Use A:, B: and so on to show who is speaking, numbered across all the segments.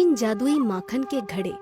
A: तीन जादुई माखन के घड़े।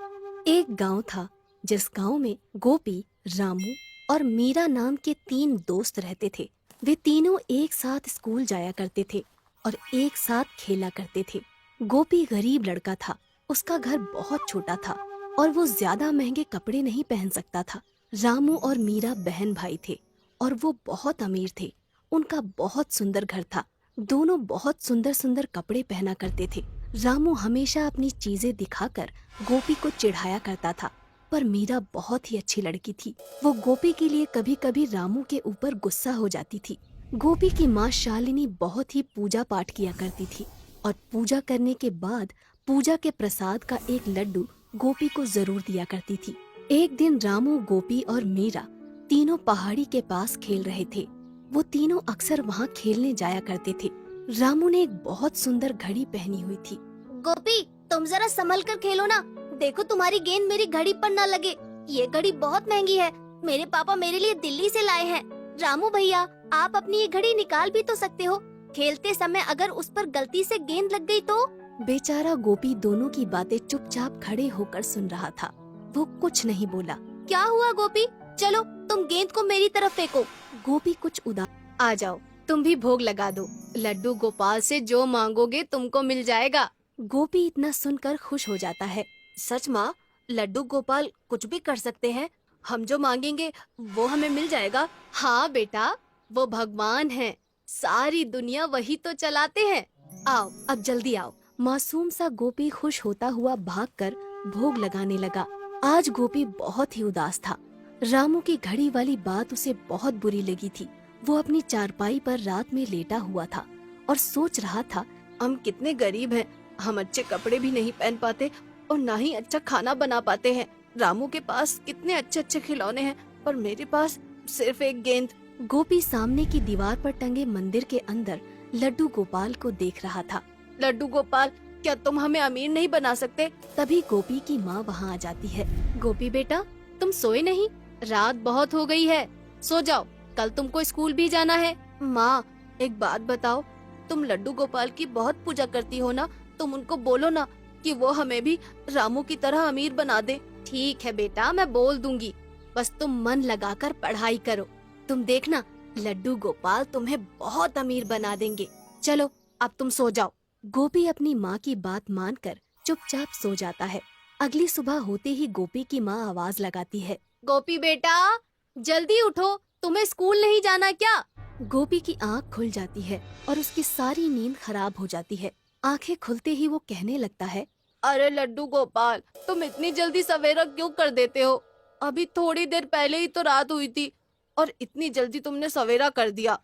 A: एक गांव था जिस गांव में गोपी, रामू और मीरा नाम के तीन दोस्त रहते थे। वे तीनों एक साथ स्कूल जाया करते थे और एक साथ खेला करते थे। गोपी गरीब लड़का था, उसका घर बहुत छोटा था और वो ज्यादा महंगे कपड़े नहीं पहन सकता था। रामू और मीरा बहन भाई थे और वो बहुत अमीर थे। उनका बहुत सुंदर घर था। दोनों बहुत सुंदर सुंदर कपड़े पहना करते थे। रामू हमेशा अपनी चीजें दिखाकर गोपी को चिढ़ाया करता था, पर मीरा बहुत ही अच्छी लड़की थी। वो गोपी के लिए कभी कभी रामू के ऊपर गुस्सा हो जाती थी। गोपी की माँ शालिनी बहुत ही पूजा पाठ किया करती थी और पूजा करने के बाद पूजा के प्रसाद का एक लड्डू गोपी को जरूर दिया करती थी। एक दिन रामू, गोपी और मीरा तीनों पहाड़ी के पास खेल रहे थे। वो तीनों अक्सर वहाँ खेलने जाया करते थे। रामू ने एक बहुत सुंदर घड़ी पहनी हुई थी।
B: गोपी, तुम जरा संभल कर खेलो ना। देखो तुम्हारी गेंद मेरी घड़ी पर न लगे। ये घड़ी बहुत महंगी है। मेरे पापा मेरे लिए दिल्ली से लाए हैं। रामू भैया, आप अपनी ये घड़ी निकाल भी तो सकते हो। खेलते समय अगर उस पर गलती से गेंद लग गई तो?
A: बेचारा गोपी दोनों की बातें चुपचाप खड़े होकर सुन रहा था। वो कुछ नहीं बोला।
B: क्या हुआ गोपी? चलो तुम गेंद को मेरी तरफ फेंको।
A: गोपी कुछ उदास।
C: आ जाओ, तुम भी भोग लगा दो। लड्डू गोपाल से जो मांगोगे तुमको मिल जाएगा।
A: गोपी इतना सुनकर खुश हो जाता है।
C: सच माँ, लड्डू गोपाल कुछ भी कर सकते हैं। हम जो मांगेंगे वो हमें मिल जाएगा। हाँ बेटा, वो भगवान हैं। सारी दुनिया वही तो चलाते हैं। आओ, अब जल्दी आओ।
A: मासूम सा गोपी खुश होता हुआ भागकर भोग लगाने लगा। आज गोपी बहुत ही उदास था। रामू की घड़ी वाली बात उसे बहुत बुरी लगी थी। वो अपनी चारपाई पर रात में लेटा हुआ था और सोच रहा था,
C: हम कितने गरीब हैं। हम अच्छे कपड़े भी नहीं पहन पाते और ना ही अच्छा खाना बना पाते हैं। रामू के पास कितने अच्छे अच्छे खिलौने हैं, पर मेरे पास सिर्फ एक गेंद।
A: गोपी सामने की दीवार पर टंगे मंदिर के अंदर लड्डू गोपाल को देख रहा था।
C: लड्डू गोपाल, क्या तुम हमें अमीर नहीं बना सकते?
A: तभी गोपी की माँ वहाँ आ जाती है।
C: गोपी बेटा, तुम सोए नहीं? रात बहुत हो गई है, सो जाओ, कल तुमको स्कूल भी जाना है। माँ, एक बात बताओ, तुम लड्डू गोपाल की बहुत पूजा करती हो ना? तुम उनको बोलो ना कि वो हमें भी रामू की तरह अमीर बना दे। ठीक है बेटा, मैं बोल दूंगी। बस तुम मन लगाकर पढ़ाई करो। तुम देखना, लड्डू गोपाल तुम्हें बहुत अमीर बना देंगे। चलो, अब तुम सो जाओ।
A: गोपी अपनी माँ की बात मानकर चुपचाप सो जाता है। अगली सुबह होते ही गोपी की माँ आवाज लगाती है।
C: गोपी बेटा, जल्दी उठो, तुम्हें स्कूल नहीं जाना क्या?
A: गोपी की आँख खुल जाती है और उसकी सारी नींद खराब हो जाती है। आंखें खुलते ही वो कहने लगता है,
C: अरे लड्डू गोपाल, तुम इतनी जल्दी सवेरा क्यों कर देते हो? अभी थोड़ी देर पहले ही तो रात हुई थी और इतनी जल्दी तुमने सवेरा कर दिया।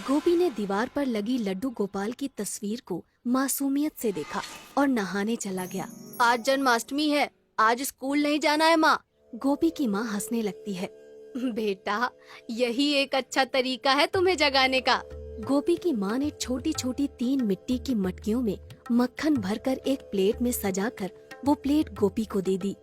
A: गोपी ने दीवार पर लगी लड्डू गोपाल की तस्वीर को मासूमियत से देखा और नहाने चला गया।
C: आज जन्माष्टमी है, आज स्कूल नहीं जाना है माँ।
A: गोपी की माँ हंसने लगती है।
C: बेटा, यही एक अच्छा तरीका है तुम्हें जगाने का।
A: गोपी की माँ ने छोटी छोटी 3 मिट्टी की मटकियों में मक्खन भरकर एक प्लेट में सजाकर वो प्लेट गोपी को दे दी।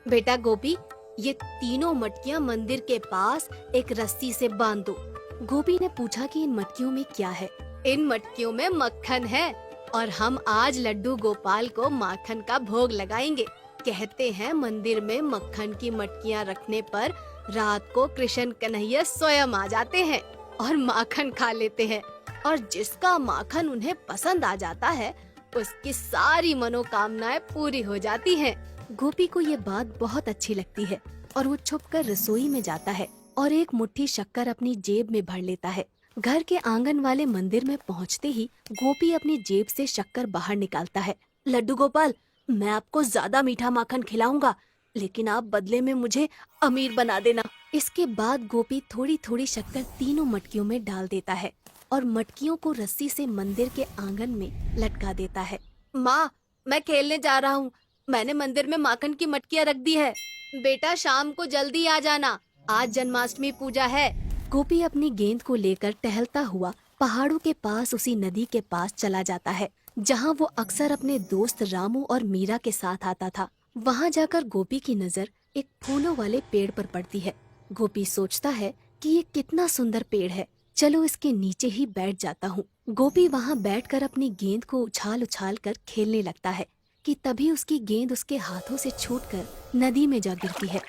C: बेटा गोपी, ये तीनों मटकियाँ मंदिर के पास एक रस्सी से बांध दो।
A: गोपी ने पूछा कि इन मटकियों में क्या है।
C: इन मटकियों में मक्खन है और हम आज लड्डू गोपाल को माखन का भोग लगाएंगे। कहते हैं मंदिर में मक्खन की मटकियाँ रखने पर रात को कृष्ण कन्हैया स्वयं आ जाते हैं और माखन खा लेते हैं, और जिसका माखन उन्हें पसंद आ जाता है उसकी सारी मनोकामनाएं पूरी हो जाती हैं।
A: गोपी को ये बात बहुत अच्छी लगती है और वो छुपकर रसोई में जाता है और एक मुट्ठी शक्कर अपनी जेब में भर लेता है। घर के आंगन वाले मंदिर में पहुंचते ही गोपी अपनी जेब से शक्कर बाहर निकालता है।
C: लड्डू गोपाल, मैं आपको ज्यादा मीठा माखन खिलाऊंगा, लेकिन आप बदले में मुझे अमीर बना देना।
A: इसके बाद गोपी थोड़ी थोड़ी शक्कर तीनों मटकियों में डाल देता है और मटकियों को रस्सी से मंदिर के आंगन में लटका देता है।
C: माँ, मैं खेलने जा रहा हूँ। मैंने मंदिर में माखन की मटकियाँ रख दी है। बेटा, शाम को जल्दी आ जाना, आज जन्माष्टमी पूजा है।
A: गोपी अपनी गेंद को लेकर टहलता हुआ पहाड़ों के पास उसी नदी के पास चला जाता है जहाँ वो अक्सर अपने दोस्त रामू और मीरा के साथ आता था। वहाँ जाकर गोपी की नजर एक फूलों वाले पेड़ पर पड़ती है। गोपी सोचता है कि ये कितना सुंदर पेड़ है, चलो इसके नीचे ही बैठ जाता हूँ। गोपी वहाँ बैठकर अपनी गेंद को उछाल उछाल कर खेलने लगता है। कि तभी उसकी गेंद उसके हाथों से छूटकर नदी में जा गिरती है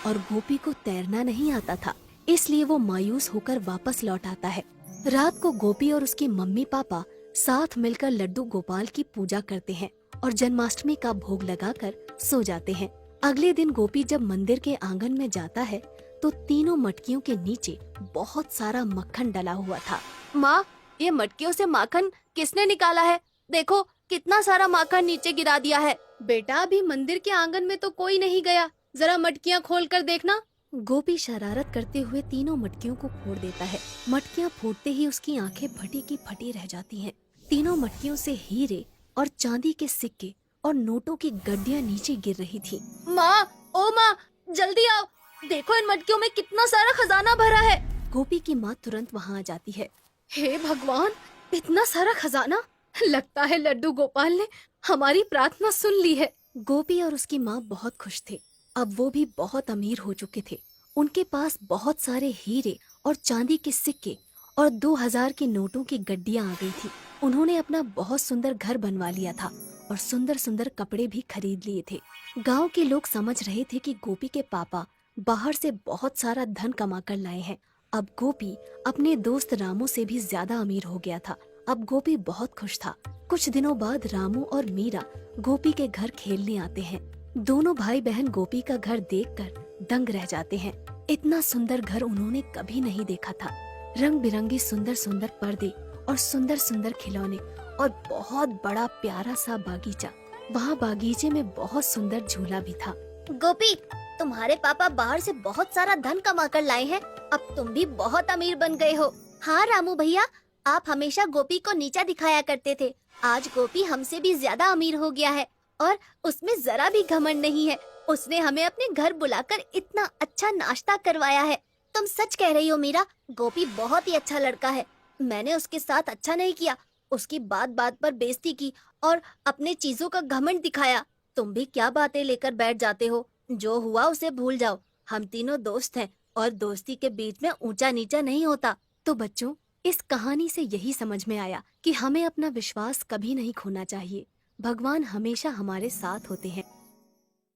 A: और गोपी को तैरना नहीं आता था, इसलिए वो मायूस होकर वापस लौट आता है। रात को गोपी और उसकी मम्मी पापा साथ मिलकर लड्डू गोपाल की पूजा करते हैं और जन्माष्टमी का भोग लगाकर सो जाते हैं। अगले दिन गोपी जब मंदिर के आंगन में जाता है तो तीनों मटकियों के नीचे बहुत सारा मक्खन डला हुआ था।
C: माँ, ये मटकियों से माखन किसने निकाला है? देखो कितना सारा माखन नीचे गिरा दिया है। बेटा, अभी मंदिर के आंगन में तो कोई नहीं गया, जरा मटकियाँ खोल कर देखना।
A: गोपी शरारत करते हुए तीनों मटकियों को फोड़ देता है। मटकियाँ फूटते ही उसकी आंखें फटी की फटी रह जाती हैं। तीनों मटकियों से हीरे और चांदी के सिक्के और नोटों की गड्डियाँ नीचे गिर रही थी।
C: माँ, ओ माँ, जल्दी आओ, देखो इन मटकियों में कितना सारा खजाना भरा है।
A: गोपी की माँ तुरंत वहाँ आ जाती है।
C: हे भगवान, इतना सारा खजाना! लगता है लड्डू गोपाल ने हमारी प्रार्थना सुन ली है।
A: गोपी और उसकी माँ बहुत खुश थे। अब वो भी बहुत अमीर हो चुके थे। उनके पास बहुत सारे हीरे और चांदी के सिक्के और 2000 के नोटों की गड्डियाँ आ गई थी। उन्होंने अपना बहुत सुंदर घर बनवा लिया था और सुंदर सुंदर कपड़े भी खरीद लिए थे। गांव के लोग समझ रहे थे कि गोपी के पापा बाहर से बहुत सारा धन कमा कर लाए हैं। अब गोपी अपने दोस्त रामू से भी ज्यादा अमीर हो गया था। अब गोपी बहुत खुश था। कुछ दिनों बाद रामू और मीरा गोपी के घर खेलने आते हैं। दोनों भाई बहन गोपी का घर देखकर दंग रह जाते हैं। इतना सुंदर घर उन्होंने कभी नहीं देखा था। रंग बिरंगी सुंदर सुंदर पर्दे और सुंदर सुंदर खिलौने और बहुत बड़ा प्यारा सा बागीचा। वहाँ बागीचे में बहुत सुंदर झूला भी था।
B: गोपी, तुम्हारे पापा बाहर से बहुत सारा धन कमा कर लाए हैं। अब तुम भी बहुत अमीर बन गए हो। हाँ रामू भैया, आप हमेशा गोपी को नीचा दिखाया करते थे। आज गोपी हमसे भी ज्यादा अमीर हो गया है और उसमें जरा भी घमंड नहीं है। उसने हमें अपने घर बुलाकर इतना अच्छा नाश्ता करवाया है। तुम सच कह रही हो मीरा, गोपी बहुत ही अच्छा लड़का है। मैंने उसके साथ अच्छा नहीं किया, उसकी बात बात पर बेइज्जती की और अपने चीजों का घमंड दिखाया। तुम भी क्या बातें लेकर बैठ जाते हो? जो हुआ उसे भूल जाओ। हम तीनों दोस्त हैं और दोस्ती के बीच में ऊंचा नीचा नहीं होता।
A: तो बच्चों, इस कहानी से यही समझ में आया कि हमें अपना विश्वास कभी नहीं खोना चाहिए। भगवान हमेशा हमारे साथ होते हैं।